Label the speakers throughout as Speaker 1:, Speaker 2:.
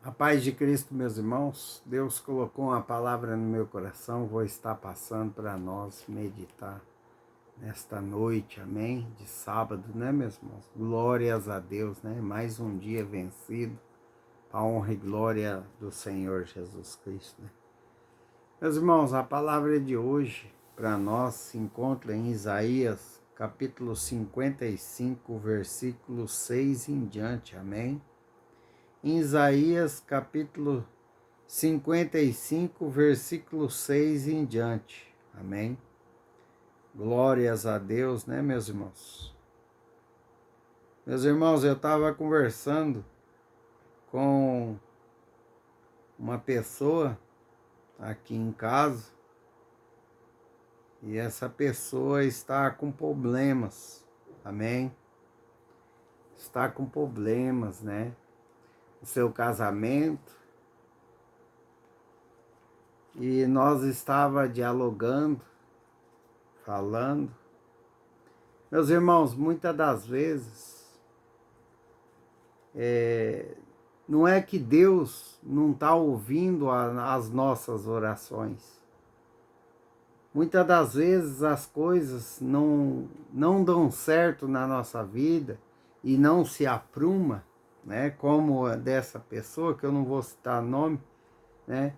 Speaker 1: A paz de Cristo, meus irmãos, Deus colocou uma palavra no meu coração, vou estar passando para nós meditar nesta noite, amém? De sábado, né, meus irmãos? Glórias a Deus, né? Mais um dia vencido, a honra e glória do Senhor Jesus Cristo, né? Meus irmãos, a palavra de hoje para nós se encontra em Isaías, capítulo 55, versículo 6 em diante, amém? Em Isaías, capítulo 55, versículo 6 em diante. Amém? Glórias a Deus, né, meus irmãos? Meus irmãos, eu estava conversando com uma pessoa aqui em casa e essa pessoa está com problemas. Amém? Está com problemas, né? No seu casamento. E nós estava dialogando, falando. Meus irmãos, muitas das vezes, não é que Deus não está ouvindo as nossas orações. Muitas das vezes as coisas não dão certo na nossa vida e não se apruma, né? Como dessa pessoa, que eu não vou citar nome, né?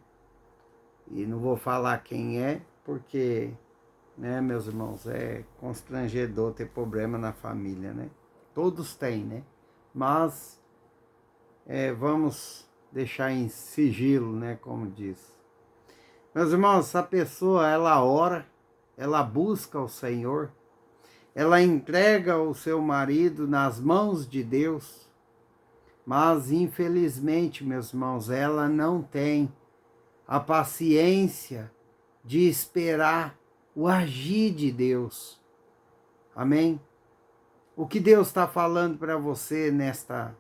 Speaker 1: E não vou falar quem é, porque, né, meus irmãos, é constrangedor ter problema na família, né? Todos têm, né? Mas vamos deixar em sigilo, né, como diz. Meus irmãos, essa pessoa, ela ora, ela busca o Senhor, ela entrega o seu marido nas mãos de Deus, mas infelizmente, meus irmãos, ela não tem a paciência de esperar o agir de Deus. Amém? O que Deus está falando para você nesta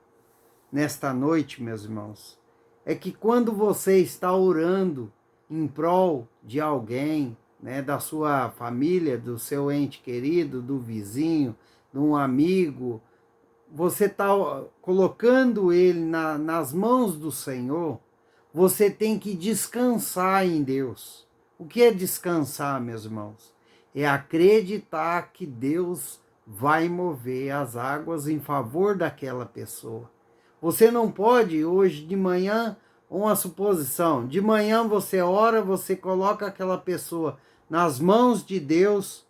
Speaker 1: noite, meus irmãos, é que quando você está orando em prol de alguém, né, da sua família, do seu ente querido, do vizinho, de um amigo, você está colocando ele nas mãos do Senhor, você tem que descansar em Deus. O que é descansar, meus irmãos? É acreditar que Deus vai mover as águas em favor daquela pessoa. Você não pode, hoje de manhã, uma suposição, de manhã você ora, você coloca aquela pessoa nas mãos de Deus.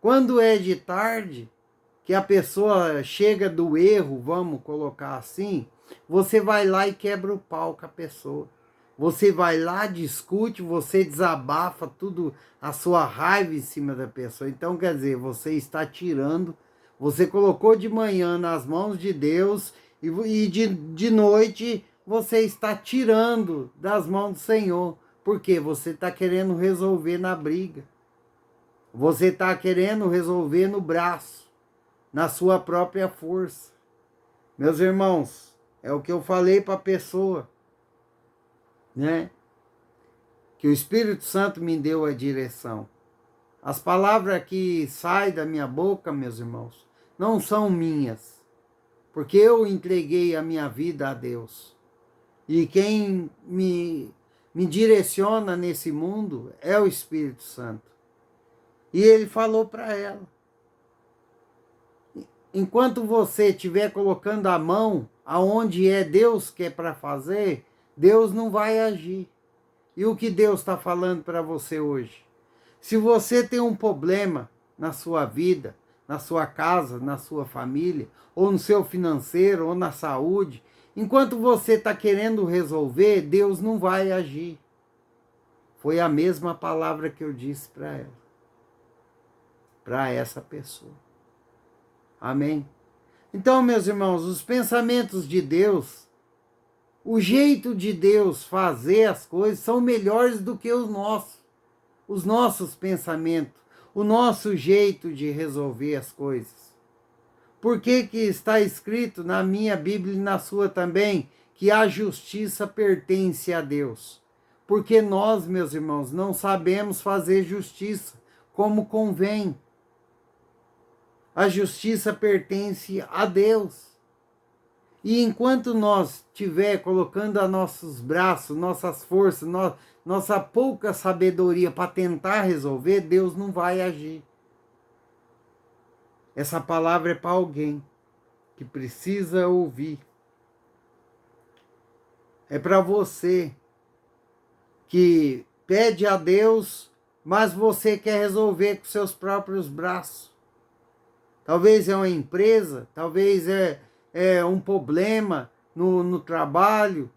Speaker 1: Quando é de tarde, que a pessoa chega do erro, vamos colocar assim, você vai lá e quebra o pau com a pessoa. Você vai lá, discute, você desabafa tudo, a sua raiva em cima da pessoa. Então, quer dizer, você está tirando, você colocou de manhã nas mãos de Deus e de noite você está tirando das mãos do Senhor. Porque você está querendo resolver na briga. Você está querendo resolver no braço, na sua própria força. Meus irmãos, é o que eu falei para a pessoa, né? Que o Espírito Santo me deu a direção. As palavras que saem da minha boca, meus irmãos, não são minhas, porque eu entreguei a minha vida a Deus. E quem me direciona nesse mundo é o Espírito Santo. E ele falou para ela: enquanto você estiver colocando a mão aonde é Deus que é para fazer, Deus não vai agir. E o que Deus está falando para você hoje? Se você tem um problema na sua vida, na sua casa, na sua família, ou no seu financeiro, ou na saúde, enquanto você está querendo resolver, Deus não vai agir. Foi a mesma palavra que eu disse para ela, para essa pessoa. Amém? Então, meus irmãos, os pensamentos de Deus, o jeito de Deus fazer as coisas são melhores do que os nossos pensamentos, o nosso jeito de resolver as coisas. Por que está escrito na minha Bíblia e na sua também que a justiça pertence a Deus? Porque nós, meus irmãos, não sabemos fazer justiça como convém. A justiça pertence a Deus. E enquanto nós estiver colocando a nossos braços, nossas forças, nossa pouca sabedoria para tentar resolver, Deus não vai agir. Essa palavra é para alguém que precisa ouvir. É para você que pede a Deus, mas você quer resolver com seus próprios braços. Talvez é uma empresa, talvez é um problema no trabalho.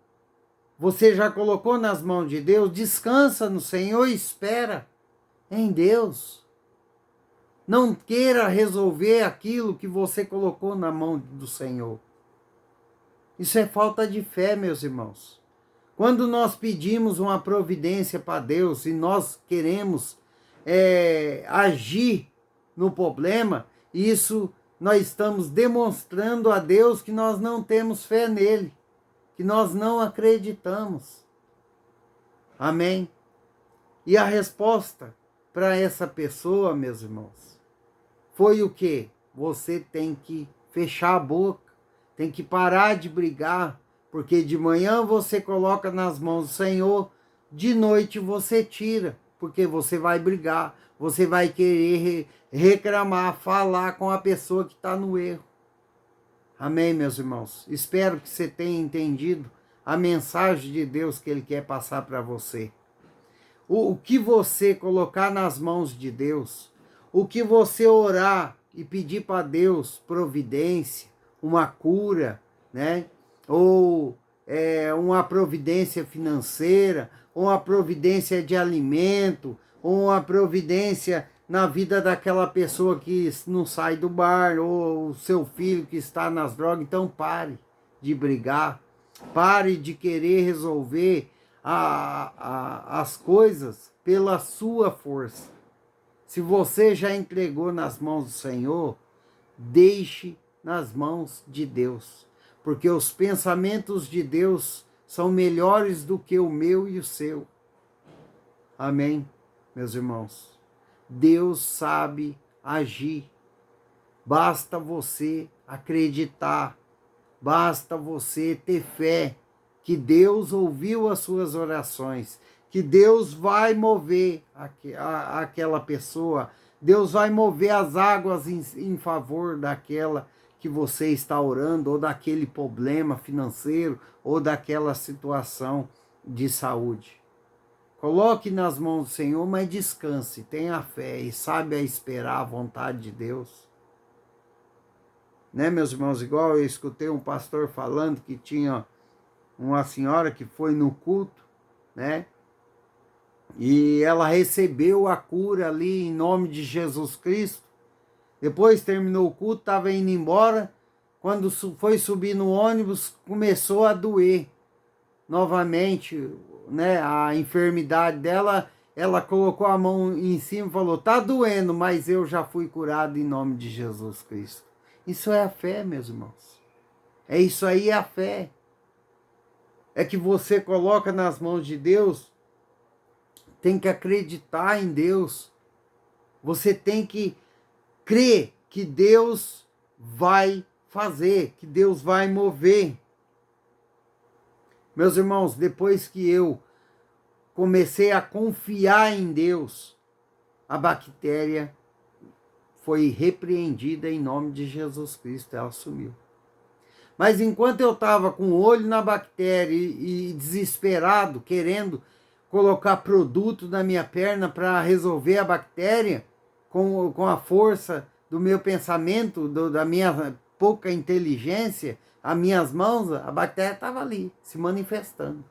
Speaker 1: Você já colocou nas mãos de Deus? Descansa no Senhor e espera em Deus. Não queira resolver aquilo que você colocou na mão do Senhor. Isso é falta de fé, meus irmãos. Quando nós pedimos uma providência para Deus e nós queremos agir no problema, isso nós estamos demonstrando a Deus que nós não temos fé nele, que nós não acreditamos. Amém? E a resposta para essa pessoa, meus irmãos, foi o quê? Você tem que fechar a boca, tem que parar de brigar, porque de manhã você coloca nas mãos do Senhor, de noite você tira, porque você vai brigar, você vai querer reclamar, falar com a pessoa que está no erro. Amém, meus irmãos? Espero que você tenha entendido a mensagem de Deus que Ele quer passar para você. O que você colocar nas mãos de Deus, o que você orar e pedir para Deus providência, uma cura, né? Ou uma providência financeira, ou uma providência de alimento, ou uma providência na vida daquela pessoa que não sai do bar, ou o seu filho que está nas drogas. Então pare de brigar, pare de querer resolver as coisas pela sua força. Se você já entregou nas mãos do Senhor, deixe nas mãos de Deus, porque os pensamentos de Deus são melhores do que o meu e o seu. Amém, meus irmãos? Deus sabe agir. Basta você acreditar, basta você ter fé que Deus ouviu as suas orações, que Deus vai mover aquela pessoa, Deus vai mover as águas em favor daquela que você está orando, ou daquele problema financeiro, ou daquela situação de saúde. Coloque nas mãos do Senhor, mas descanse, tenha fé e saiba esperar a vontade de Deus. Né, meus irmãos? Igual eu escutei um pastor falando que tinha uma senhora que foi no culto, né? E ela recebeu a cura ali em nome de Jesus Cristo. Depois terminou o culto, estava indo embora. Quando foi subir no ônibus, começou a doer novamente, né? A enfermidade dela, ela colocou a mão em cima e falou: tá doendo, mas eu já fui curado em nome de Jesus Cristo. Isso é a fé, meus irmãos. É isso aí, a fé. É que você coloca nas mãos de Deus, tem que acreditar em Deus. Você tem que crer que Deus vai fazer, que Deus vai mover. Meus irmãos, depois que eu comecei a confiar em Deus, a bactéria foi repreendida em nome de Jesus Cristo, ela sumiu. Mas enquanto eu estava com o olho na bactéria e desesperado, querendo colocar produto na minha perna para resolver a bactéria, com a força do meu pensamento, da minha pouca inteligência, as minhas mãos, a bactéria estava ali, se manifestando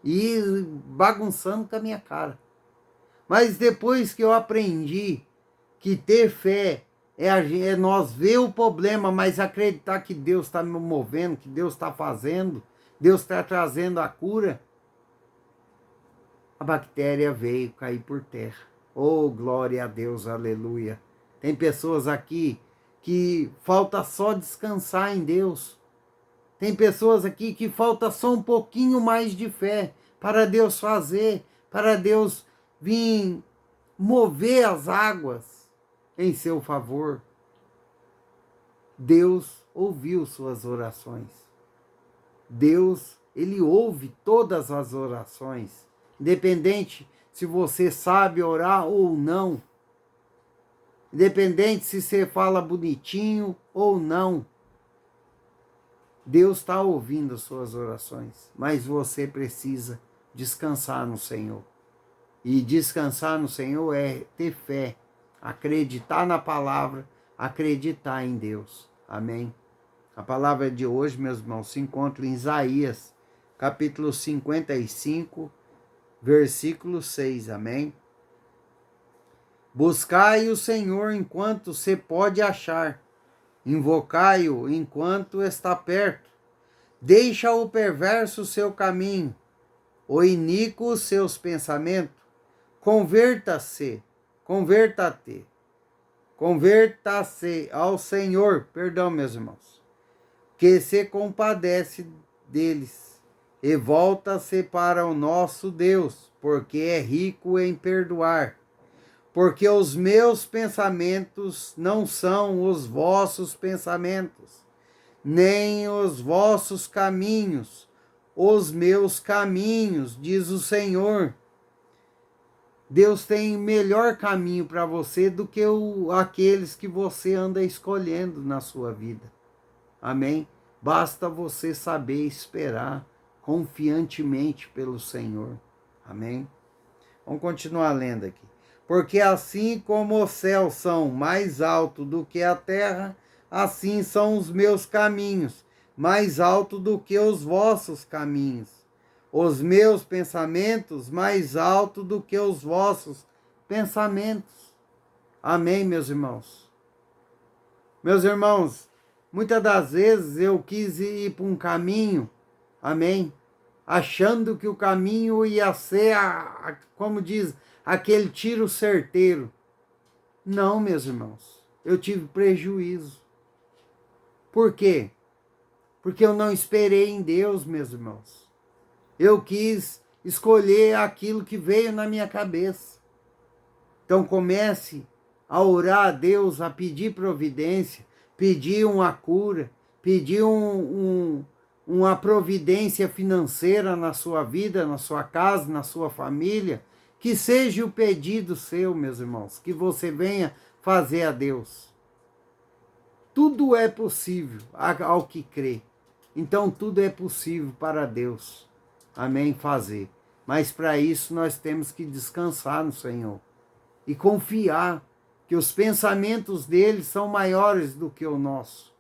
Speaker 1: e bagunçando com a minha cara. Mas depois que eu aprendi que ter fé é nós ver o problema, mas acreditar que Deus está me movendo, que Deus está fazendo, Deus está trazendo a cura, a bactéria veio cair por terra. Oh, glória a Deus, aleluia. Tem pessoas aqui que falta só descansar em Deus. Tem pessoas aqui que falta só um pouquinho mais de fé para Deus fazer, para Deus vir mover as águas em seu favor. Deus ouviu suas orações. Deus, Ele ouve todas as orações, independente se você sabe orar ou não, independente se você fala bonitinho ou não. Deus está ouvindo as suas orações, mas você precisa descansar no Senhor. E descansar no Senhor é ter fé, acreditar na palavra, acreditar em Deus. Amém? A palavra de hoje, meus irmãos, se encontra em Isaías, capítulo 55, versículo 6. Amém? Buscai o Senhor enquanto se pode achar, invocai-o enquanto está perto. Deixa o perverso seu caminho, o iníquo seus pensamentos. Converta-te ao Senhor, perdão, meus irmãos, que se compadece deles, e volta-se para o nosso Deus, porque é rico em perdoar. Porque os meus pensamentos não são os vossos pensamentos, nem os vossos caminhos, os meus caminhos, diz o Senhor. Deus tem melhor caminho para você do que aqueles que você anda escolhendo na sua vida. Amém? Basta você saber esperar confiantemente pelo Senhor. Amém? Vamos continuar lendo aqui. Porque assim como os céus são mais altos do que a terra, assim são os meus caminhos, mais altos do que os vossos caminhos. Os meus pensamentos mais altos do que os vossos pensamentos. Amém, meus irmãos? Meus irmãos, muitas das vezes eu quis ir para um caminho, amém? Achando que o caminho ia ser, como diz, aquele tiro certeiro. Não, meus irmãos, eu tive prejuízo. Por quê? Porque eu não esperei em Deus, meus irmãos. Eu quis escolher aquilo que veio na minha cabeça. Então comece a orar a Deus, a pedir providência, pedir uma cura, pedir uma providência financeira na sua vida, na sua casa, na sua família. Que seja o pedido seu, meus irmãos, que você venha fazer a Deus. Tudo é possível ao que crê. Então tudo é possível para Deus. Amém? Fazer. Mas para isso nós temos que descansar no Senhor. E confiar que os pensamentos dele são maiores do que o nosso.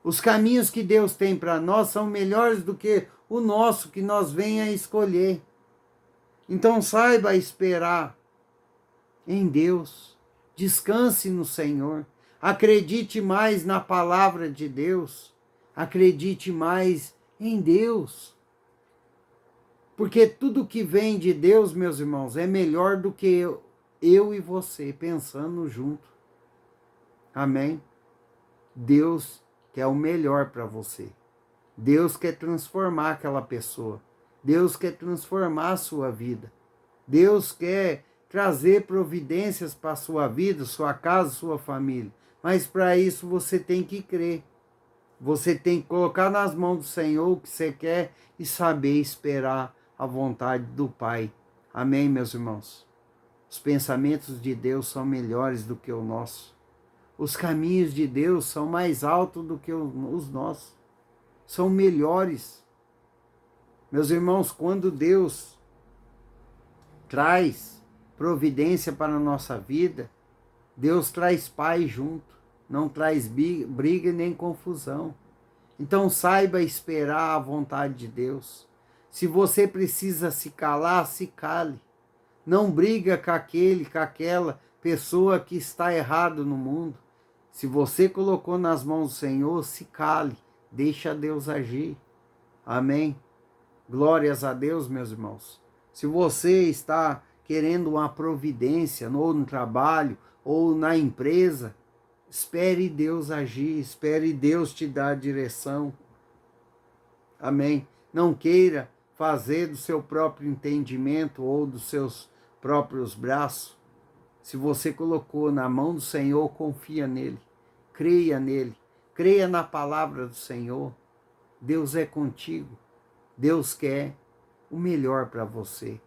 Speaker 1: Os caminhos que Deus tem para nós são melhores do que o nosso que nós venha a escolher. Então saiba esperar em Deus. Descanse no Senhor. Acredite mais na palavra de Deus. Acredite mais em Deus. Porque tudo que vem de Deus, meus irmãos, é melhor do que eu e você pensando junto. Amém? Deus quer o melhor para você. Deus quer transformar aquela pessoa. Deus quer transformar a sua vida. Deus quer trazer providências para a sua vida, sua casa, sua família. Mas para isso você tem que crer. Você tem que colocar nas mãos do Senhor o que você quer e saber esperar a vontade do Pai. Amém, meus irmãos? Os pensamentos de Deus são melhores do que o nosso. Os caminhos de Deus são mais altos do que os nossos. São melhores. Meus irmãos, quando Deus traz providência para a nossa vida, Deus traz paz junto. Não traz briga nem confusão. Então saiba esperar a vontade de Deus. Se você precisa se calar, se cale. Não briga com aquela pessoa que está errado no mundo. Se você colocou nas mãos do Senhor, se cale. Deixa Deus agir. Amém? Glórias a Deus, meus irmãos. Se você está querendo uma providência, ou no trabalho, ou na empresa, espere Deus agir, espere Deus te dar a direção. Amém? Não queira fazer do seu próprio entendimento ou dos seus próprios braços. Se você colocou na mão do Senhor, confia nele, creia na palavra do Senhor. Deus é contigo. Deus quer o melhor para você,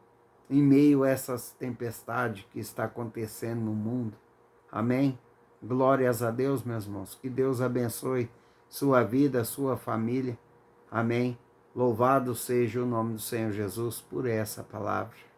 Speaker 1: em meio a essas tempestades que está acontecendo no mundo. Amém? Glórias a Deus, meus irmãos. Que Deus abençoe sua vida, sua família. Amém? Louvado seja o nome do Senhor Jesus por essa palavra.